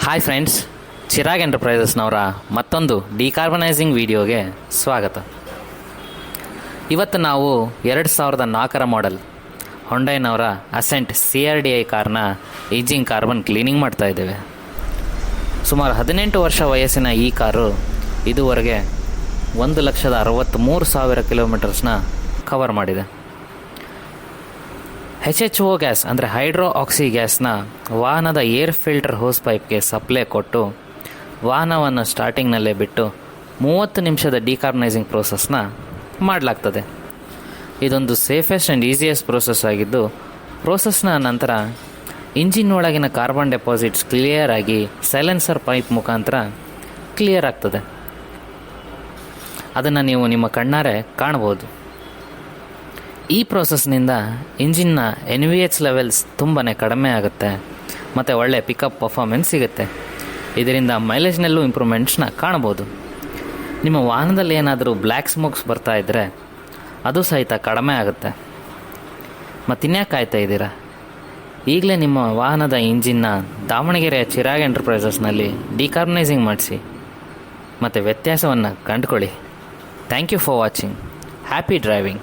Hi friends, Chirag ಎಂಟರ್ಪ್ರೈಸಸ್ನವರ ಮತ್ತೊಂದು decarbonising ವಿಡಿಯೋಗೆ ಸ್ವಾಗತ. ಇವತ್ತು ನಾವು 2004 ಮಾಡೆಲ್ ಹೊಂಡೈನವರ ಅಸೆಂಟ್ Crdi ಕಾರ್ನ ಇಂಜಿನ್ ಕಾರ್ಬನ್ ಕ್ಲೀನಿಂಗ್ ಮಾಡ್ತಾ ಇದ್ದೇವೆ. ಸುಮಾರು 18 ವರ್ಷ ವಯಸ್ಸಿನ ಈ ಕಾರು ಇದುವರೆಗೆ 1,63,000 ಕಿಲೋಮೀಟರ್ಸ್ನ ಕವರ್ ಮಾಡಿದೆ. HHO ಗ್ಯಾಸ್ ಅಂದರೆ ಹೈಡ್ರೋ ಆಕ್ಸಿ ಗ್ಯಾಸ್ನ ವಾಹನದ ಏರ್ ಫಿಲ್ಟರ್ ಹೋಸ್ ಪೈಪ್ಗೆ ಸಪ್ಲೈ ಕೊಟ್ಟು ವಾಹನವನ್ನು ಸ್ಟಾರ್ಟಿಂಗ್ನಲ್ಲೇ ಬಿಟ್ಟು 30 ನಿಮಿಷದ ಡಿಕಾರ್ಬನೈಸಿಂಗ್ ಪ್ರೋಸೆಸ್ನ ಮಾಡಲಾಗ್ತದೆ. ಇದೊಂದು ಸೇಫೆಸ್ಟ್ ಆ್ಯಂಡ್ ಈಸಿಯೆಸ್ಟ್ ಪ್ರೋಸೆಸ್ ಆಗಿದ್ದು, ಪ್ರೋಸೆಸ್ನ ನಂತರ ಇಂಜಿನ್ ಒಳಗಿನ ಕಾರ್ಬನ್ ಡೆಪಾಸಿಟ್ಸ್ ಕ್ಲಿಯರ್ ಆಗಿ ಸೈಲೆನ್ಸರ್ ಪೈಪ್ ಮುಖಾಂತರ ಕ್ಲಿಯರ್ ಆಗ್ತದೆ. ಅದನ್ನು ನೀವು ನಿಮ್ಮ ಕಣ್ಣಾರೆ ಕಾಣ್ಬೋದು. ಈ ಪ್ರೋಸೆಸ್ನಿಂದ ಇಂಜಿನ್ನ NVH ಲೆವೆಲ್ಸ್ ತುಂಬಾ ಕಡಿಮೆ ಆಗುತ್ತೆ ಮತ್ತು ಒಳ್ಳೆ ಪಿಕಪ್ ಪರ್ಫಾರ್ಮೆನ್ಸ್ ಸಿಗುತ್ತೆ. ಇದರಿಂದ ಮೈಲೇಜ್ನಲ್ಲೂ ಇಂಪ್ರೂವ್ಮೆಂಟ್ಸ್ನ ಕಾಣ್ಬೋದು. ನಿಮ್ಮ ವಾಹನದಲ್ಲಿ ಏನಾದರೂ ಬ್ಲ್ಯಾಕ್ ಸ್ಮೋಕ್ಸ್ ಬರ್ತಾ ಇದ್ದರೆ ಅದು ಸಹಿತ ಕಡಿಮೆ ಆಗುತ್ತೆ. ಮತ್ತಿನ್ಯಾಕೆ ಕಾಯ್ತಾ ಇದ್ದೀರಾ? ಈಗಲೇ ನಿಮ್ಮ ವಾಹನದ ಇಂಜಿನ್ನ ದಾವಣಗೆರೆಯ ಚಿರಾಗ್ ಎಂಟರ್ಪ್ರೈಸಸ್ನಲ್ಲಿ ಡಿಕಾರ್ಬನೈಸಿಂಗ್ ಮಾಡಿಸಿ ಮತ್ತು ವ್ಯತ್ಯಾಸವನ್ನು ಕಂಡುಕೊಳ್ಳಿ. Thank you for watching. Happy driving.